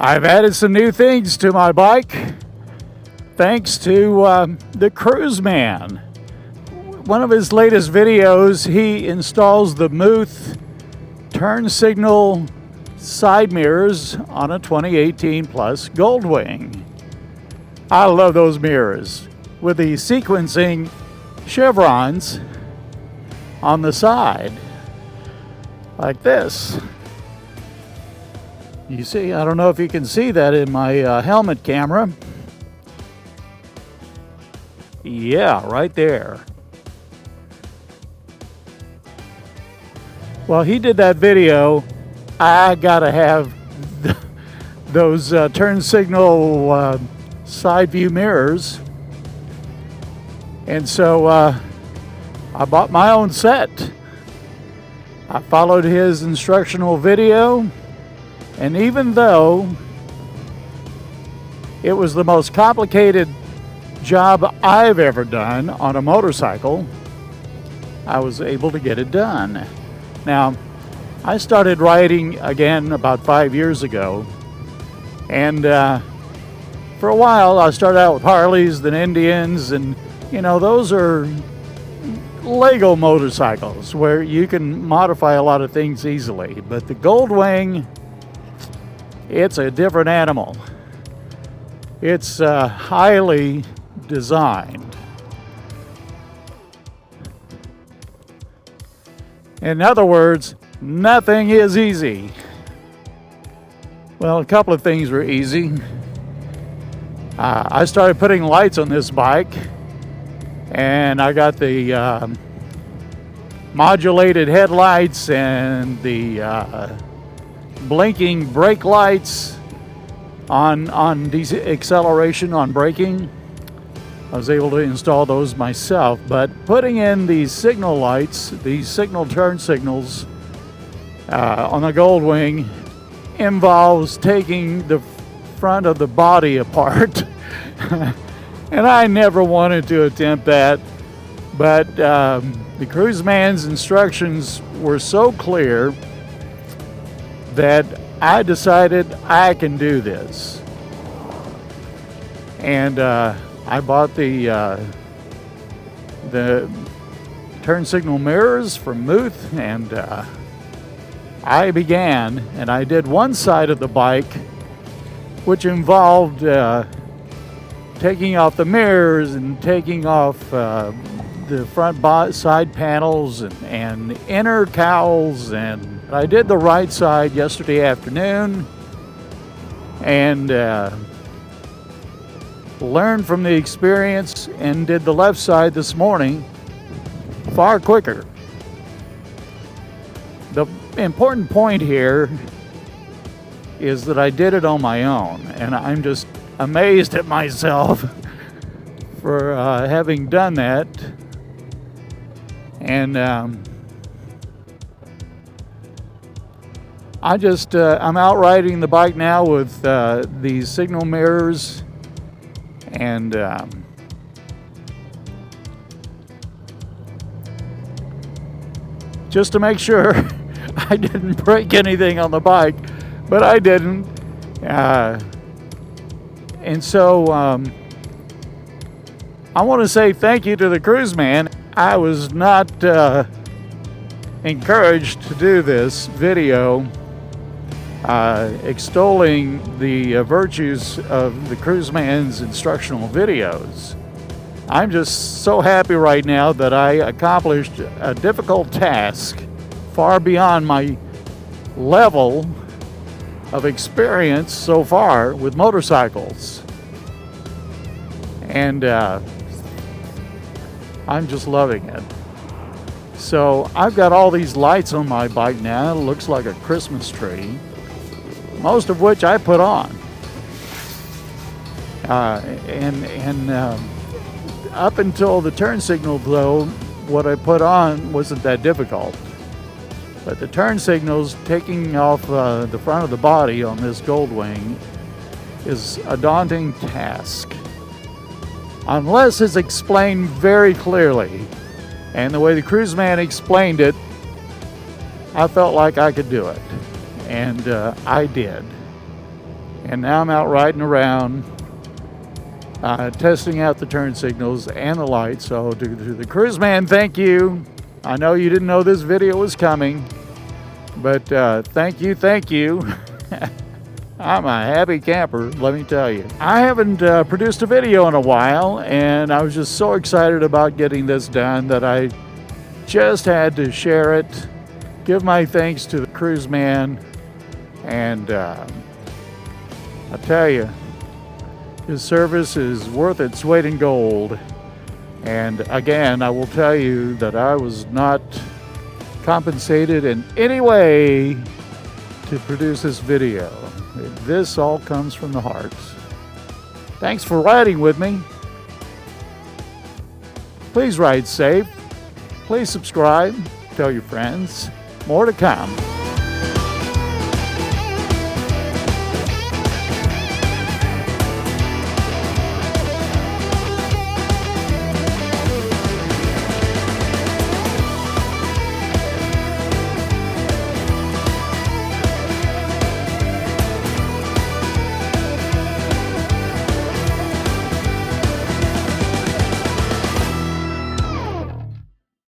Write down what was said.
I've added some new things to my bike thanks to the Cruiseman. One of his latest videos, he installs the Muth turn signal side mirrors on a 2018 Plus Goldwing. I love those mirrors with the sequencing chevrons on the side like this. You see, I don't know if you can see that in my helmet camera. Yeah, right there. Well, he did that video. I gotta have those turn signal side view mirrors. And so I bought my own set. I followed his instructional video. And even though it was the most complicated job I've ever done on a motorcycle, I was able to get it done. Now, I started riding again about 5 years ago, and for a while I started out with Harleys, then Indians, and you know, those are Lego motorcycles where you can modify a lot of things easily. But the Goldwing, it's a different animal. It's highly designed. In other words, nothing is easy. Well, a couple of things were easy. I started putting lights on this bike, and I got the modulated headlights and the blinking brake lights on acceleration on braking. I was able to install those myself, but putting in these signal lights, these signal turn signals on the Goldwing involves taking the front of the body apart. And I never wanted to attempt that, but the Cruiseman's instructions were so clear that I decided I can do this. And I bought the turn signal mirrors from Muth, and I began, and I did one side of the bike, which involved taking off the mirrors and taking off the front side panels and inner cowls. And I did the right side yesterday afternoon, and learned from the experience and did the left side this morning far quicker. The important point here is that I did it on my own, and I'm just amazed at myself for having done that. And I'm out riding the bike now with these signal mirrors, and just to make sure I didn't break anything on the bike, but I didn't. And so I want to say thank you to the Cruiseman. I was not encouraged to do this video extolling the virtues of the Cruiseman's instructional videos. I'm just so happy right now that I accomplished a difficult task far beyond my level of experience so far with motorcycles. And I'm just loving it. So I've got all these lights on my bike now. It looks like a Christmas tree, most of which I put on. And up until the turn signal, though, what I put on wasn't that difficult. But the turn signals, taking off the front of the body on this Goldwing, is a daunting task, unless it's explained very clearly. And the way the Cruiseman explained it, I felt like I could do it, and I did. And now I'm out riding around, testing out the turn signals and the lights. So to the Cruiseman, thank you. I know you didn't know this video was coming, but thank you. I'm a happy camper, let me tell you. I haven't produced a video in a while, and I was just so excited about getting this done that I just had to share it. Give my thanks to the Cruiseman, and I tell you, his service is worth its weight in gold. And again, I will tell you that I was not compensated in any way to produce this video. This all comes from the heart. Thanks for riding with me. Please ride safe. Please subscribe. Tell your friends. More to come.